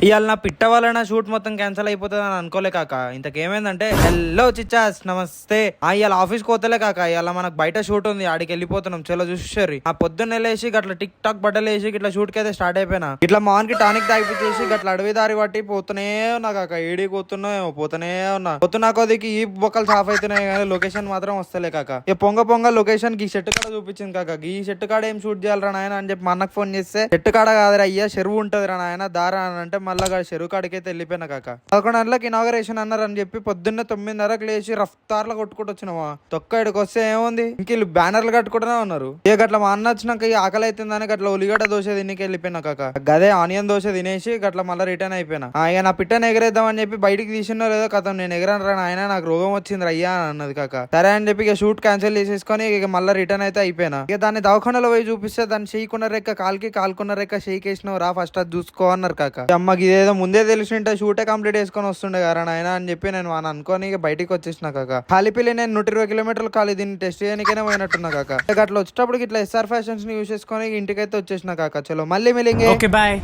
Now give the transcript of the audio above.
ఇవాళ నా పిట్ట వల్ల నా షూట్ మొత్తం క్యాన్సిల్ అయిపోతుంది అని అనుకోలే కాక. ఇంతకేమైందంటే హెల్లో చిచ్చాస్ నమస్తే. ఇవాళ ఆఫీస్ కోతలే కాక. ఇవాళ మనకు బయట షూట్ ఉంది, ఆడికి వెళ్ళిపోతున్నాం. చలో చూసేరి. ఆ పొద్దున్న లేసి గట్ల టిక్ టాక్ బట్టలు వేసి ఇట్లా షూట్ కి అయితే స్టార్ట్ అయిపోయినా. ఇట్లా మాన్ కి టానిక్ తాగిపించేసి గట్ల అడవి దారి పట్టి పోతూనే ఉన్నా కాక. ఏడి పోతున్నా ఏమో పోతూనే ఉన్నా. పొద్దున్న కొద్దికి ఈ బొక్కలు సాఫ్ అవుతున్నాయి కానీ లొకేషన్ మాత్రం వస్తలే కాక. ఇక పొంగ లొకేషన్ కి షెట్ కాడ చూపించింది కాక. ఈ షెట్ కాడ ఏం షూట్ చేయాలరా నాయన అని చెప్పి మా అన్నకు ఫోన్ చేస్తే షెట్ కాడ కాదురా అయ్యా చెరువు ఉంటది రా నాయన దారా అని అంటే మళ్ళా చెరువు కాడికైతే వెళ్ళిపోయినా కాక. 11 గంటలకు ఇనాగరేషన్ అన్నారు అని చెప్పి పొద్దున్న 9:30కి లేచి రఫ్తార్లో కొట్టుకుంటూ వచ్చినావా. తొక్క ఇక్కడికి వస్తే ఏముంది ఇంక వీళ్ళు బ్యానర్లు కట్టుకుంటూనే ఉన్నారు. ఇక గట్ల మా అన్న వచ్చినాక ఈ ఆకలి అవుతుందని గట్ల ఉల్లిగడ్డ దోశ తినికి వెళ్ళిపోయినా కాక. గదే ఆనియన్ దోశ తినేసి గట్ల మళ్ళీ రిటర్న్ అయిపోయినా. ఇక నా పిట్టని ఎగరేద్దామని చెప్పి బయటికి తీసినో లేదో కథం నేను ఎగరాను రా ఆయన నాకు రోగం వచ్చింది అయ్యా అన్నది కాక. సరే అని చెప్పి ఇక షూట్ క్యాన్సిల్ చేసేసుకొని ఇక మళ్ళీ రిటర్న్ అయితే అయిపోయినా. ఇక దాన్ని దవాఖానలో పోయి చూపిస్తే దాన్ని చేయకున్న రెక్క కాలుకున్న రెక్క షేకేసినావు రా ఫస్ట్ అది చూసుకో అన్నారు కాక. అమ్మకి ఇదేదో ముందే తెలిసింటే షూటే కంప్లీట్ చేసుకొని వస్తుండే కదా ఆయన అని చెప్పి నేను అని అనుకోని ఇక బయటికి వచ్చేసిన కాక. ఖాళీపిల్లి నేను 120 కిలోమీటర్లు ఖాళీ దీన్ని టెస్ట్ చేయడానికైనా పోయినట్టున్నా కాక. అట్లా వచ్చేటప్పుడు ఇట్లా ఎస్ఆర్ ఫ్యాషన్స్ ని యూస్ చేసుకొని ఇంటికైతే వచ్చేసిన కాక. చలో మళ్ళీ మిలింగే. Okay bye.